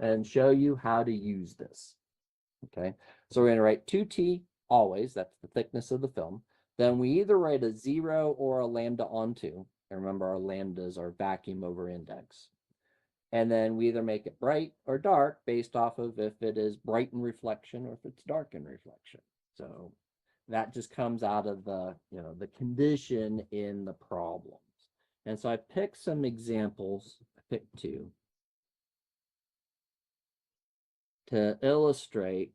and show you how to use this. Okay, so we're going to write 2t always, that's the thickness of the film. Then we either write a 0 or a lambda on 2. And remember, our lambdas are vacuum over index. And then we either make it bright or dark based off of if it is bright in reflection or if it's dark in reflection. So that just comes out of the, the condition in the problems. And so I picked some examples, I picked 2, to illustrate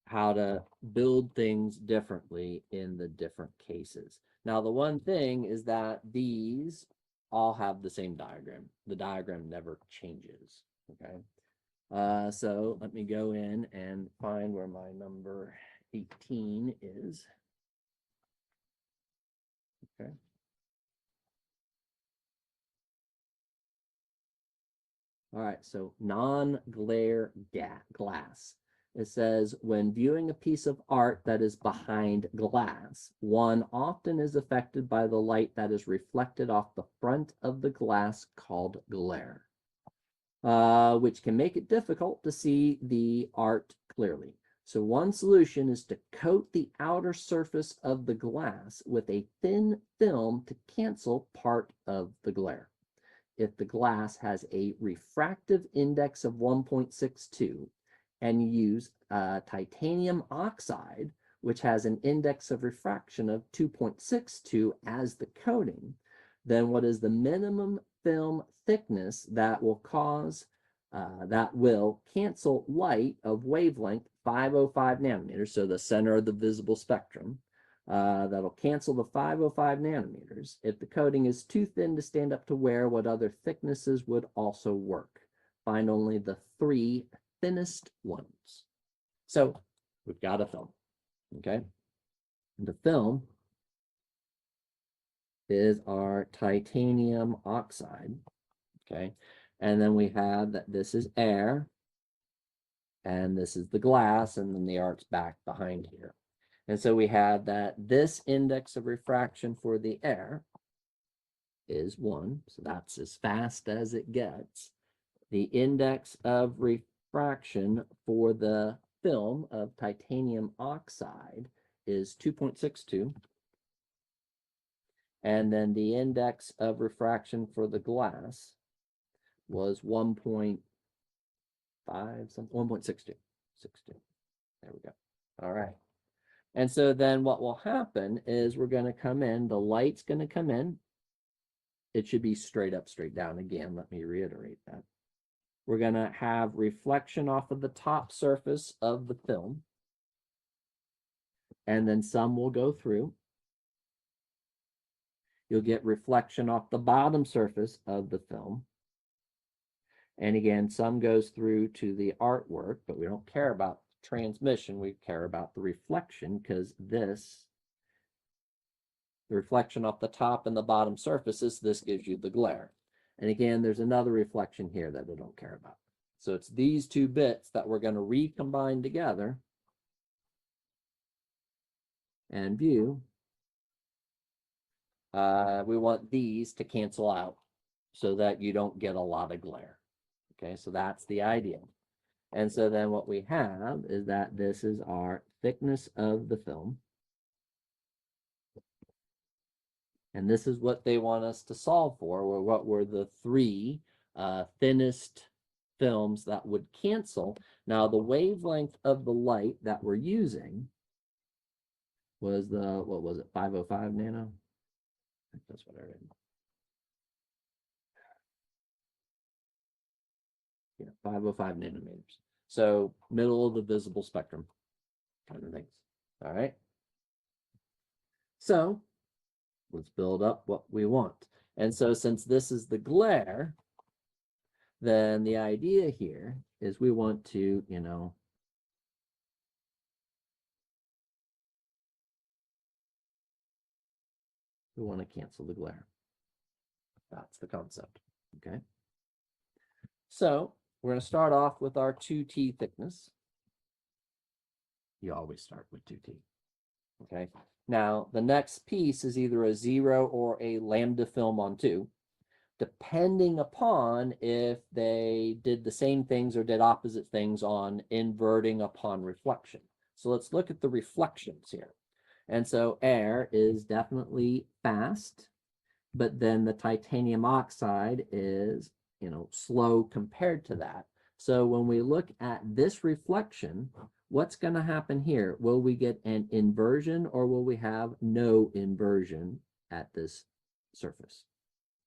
how to build things differently in the different cases. Now, the one thing is that these all have the same diagram. The diagram never changes, okay? So let me go in and find where my number 18 is. Okay. All right, so non-glare glass. It says, when viewing a piece of art that is behind glass, one often is affected by the light that is reflected off the front of the glass called glare, which can make it difficult to see the art clearly. So one solution is to coat the outer surface of the glass with a thin film to cancel part of the glare. If the glass has a refractive index of 1.62 and you use titanium oxide, which has an index of refraction of 2.62 as the coating, then what is the minimum film thickness that will cancel light of wavelength 505 nanometers, so the center of the visible spectrum, that'll cancel the 505 nanometers. If the coating is too thin to stand up to wear, what other thicknesses would also work? Find only the 3 thinnest ones. So we've got a film, okay? And the film is our titanium oxide, okay? And then we have that this is air, and this is the glass, and then the art's back behind here. And so we have that this index of refraction for the air is 1, so that's as fast as it gets. The index of refraction for the film of titanium oxide is 2.62. And then the index of refraction for the glass was 1.5, 1.62. There we go. All right. And so then what will happen is we're going to come in, the light's going to come in. It should be straight up, straight down. Again, let me reiterate that. We're going to have reflection off of the top surface of the film. And then some will go through. You'll get reflection off the bottom surface of the film. And again, some goes through to the artwork, but we don't care about transmission. We care about the reflection, because the reflection off the top and the bottom surfaces, this gives you the glare. And again, there's another reflection here that we don't care about. So it's these 2 bits that we're going to recombine together and view. We want these to cancel out so that you don't get a lot of glare. Okay, so that's the idea. And so then what we have is that this is our thickness of the film. And this is what they want us to solve for, or what were the 3 thinnest films that would cancel. Now, the wavelength of the light that we're using was what was it, 505 nano? I think that's what I read. Yeah, 505 nanometers. So middle of the visible spectrum kind of things. All right. So let's build up what we want. And so since this is the glare, then the idea here is we want to, we want to cancel the glare. That's the concept. Okay. So we're going to start off with our 2T thickness. You always start with 2T. Okay. Now, the next piece is either a 0 or a lambda film on 2. depending upon if they did the same things or did opposite things on inverting upon reflection. So let's look at the reflections here. And so air is definitely fast, but then the titanium oxide is, slow compared to that. So when we look at this reflection, what's going to happen here? Will we get an inversion or will we have no inversion at this surface?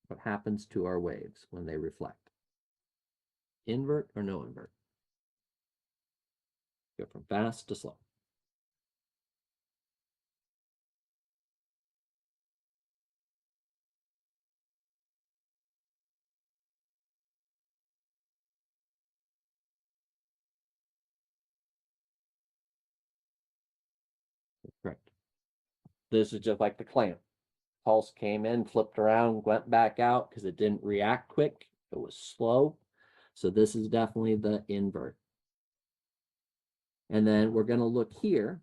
What happens to our waves when they reflect? Invert or no invert? Go from fast to slow. Correct. This is just like the clamp. Pulse came in, flipped around, went back out because it didn't react quick. It was slow. So this is definitely the invert. And then we're going to look here.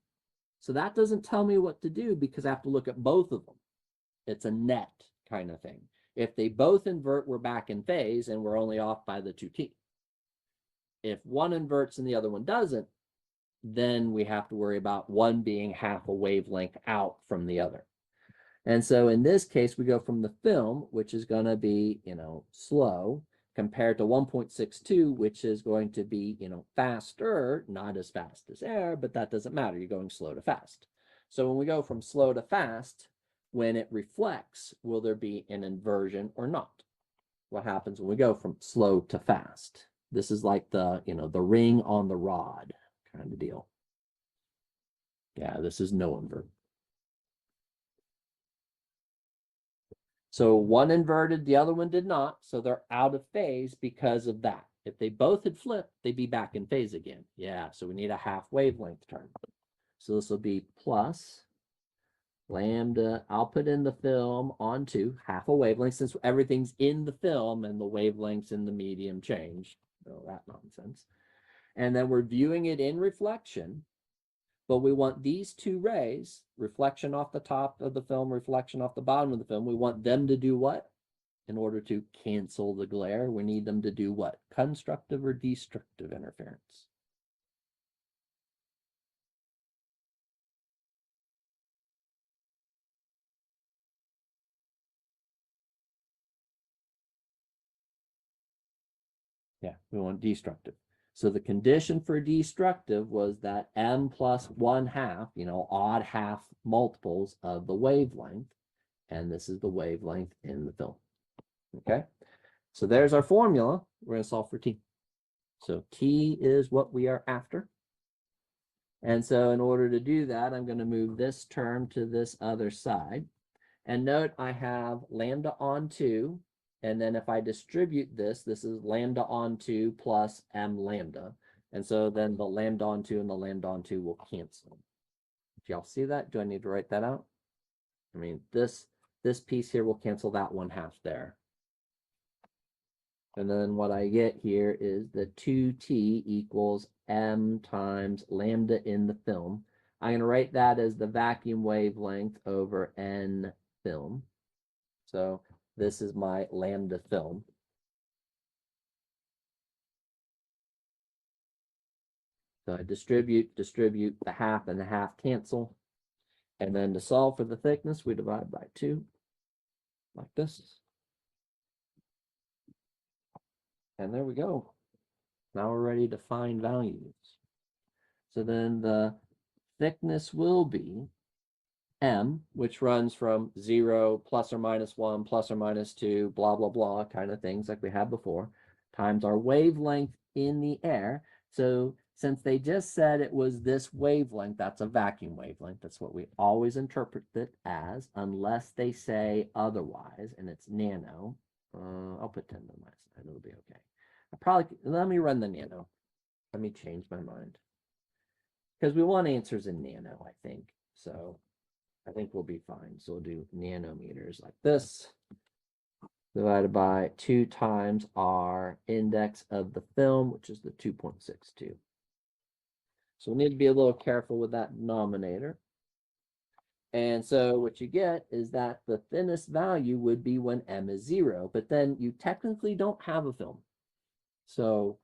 So that doesn't tell me what to do because I have to look at both of them. It's a net kind of thing. If they both invert, we're back in phase and we're only off by the 2t. If one inverts and the other one doesn't, then we have to worry about one being half a wavelength out from the other. And so in this case, we go from the film, which is going to be, slow, compared to 1.62, which is going to be, faster, not as fast as air, but that doesn't matter. You're going slow to fast. So when we go from slow to fast, when it reflects, will there be an inversion or not? What happens when we go from slow to fast? This is like the, the ring on the rod kind of deal. Yeah, this is no invert. So one inverted, the other one did not. So they're out of phase because of that. If they both had flipped, they'd be back in phase again. Yeah, so we need a half wavelength turn. So this will be plus lambda. I'll put in the film onto half a wavelength since everything's in the film and the wavelengths in the medium change. So that nonsense. And then we're viewing it in reflection. But we want these two rays, reflection off the top of the film, reflection off the bottom of the film, we want them to do what? In order to cancel the glare, we need them to do what? Constructive or destructive interference? Yeah, we want destructive. So the condition for destructive was that m plus 1/2, odd half multiples of the wavelength. And this is the wavelength in the film. Okay, so there's our formula. We're going to solve for t. So t is what we are after. And so in order to do that, I'm going to move this term to this other side. And note I have lambda on 2. And then if I distribute this, this is lambda on 2 plus m lambda. And so then the lambda on 2 and the lambda on 2 will cancel. Do y'all see that? Do I need to write that out? I mean, this piece here will cancel that 1/2 there. And then what I get here is the 2t equals m times lambda in the film. I'm going to write that as the vacuum wavelength over n film. So this is my lambda film. So I distribute, the half and the half cancel. And then to solve for the thickness, we divide by 2, like this. And there we go. Now we're ready to find values. So then the thickness will be m, which runs from 0 plus or minus 1 plus or minus 2, blah, blah, blah, kind of things like we had before, times our wavelength in the air. So since they just said it was this wavelength, that's a vacuum wavelength. That's what we always interpret it as, unless they say otherwise, and it's nano. I'll put 10 to the minus 9, it'll be okay. Let me run the nano. Let me change my mind. Because we want answers in nano, I think. So I think we'll be fine. So we'll do nanometers like this, divided by 2 times our index of the film, which is the 2.62. So we need to be a little careful with that denominator. And so what you get is that the thinnest value would be when M is 0, but then you technically don't have a film. So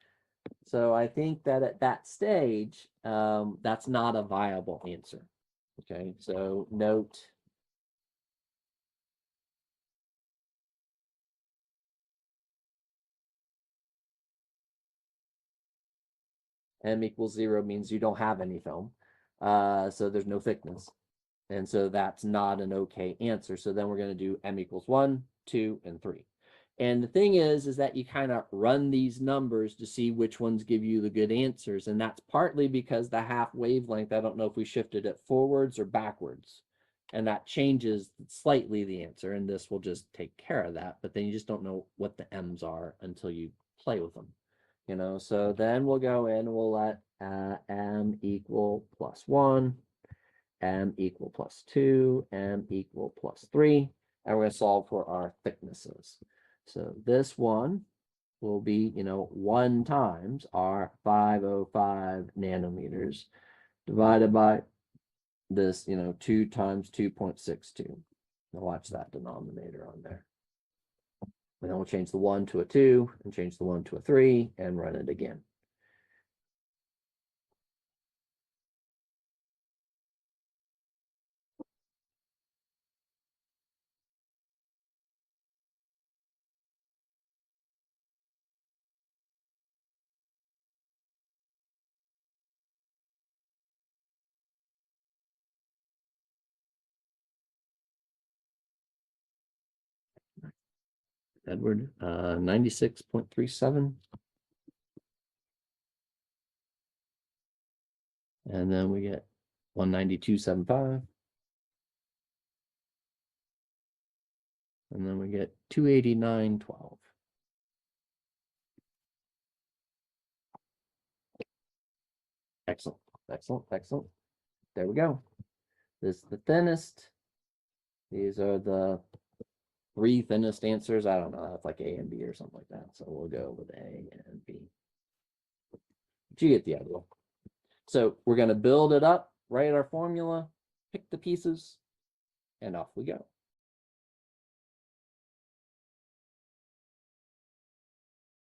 I think that at that stage, that's not a viable answer. Okay, so note M equals 0 means you don't have any film. So there's no thickness. And so that's not an okay answer. So then we're going to do M equals 1, 2, and 3. And the thing is that you kind of run these numbers to see which ones give you the good answers. And that's partly because the half wavelength, I don't know if we shifted it forwards or backwards. And that changes slightly the answer. And this will just take care of that. But then you just don't know what the M's are until you play with them. You know, so then we'll go in and we'll let M equal +1, M equal +2, M equal +3, and we're going to solve for our thicknesses. So this one will be, 1 times our 505 nanometers divided by this, 2 times 2.62. Now watch that denominator on there. And then we'll change the 1 to a 2 and change the 1 to a 3 and run it again. Edward, 96.37. And then we get 192.75. And then we get 289.12. Excellent, excellent, excellent. There we go. This is the thinnest. These are the 3 thinnest answers. I don't know. That's like A and B or something like that. So we'll go with A and B. But you get the idea. So we're going to build it up, write our formula, pick the pieces, and off we go.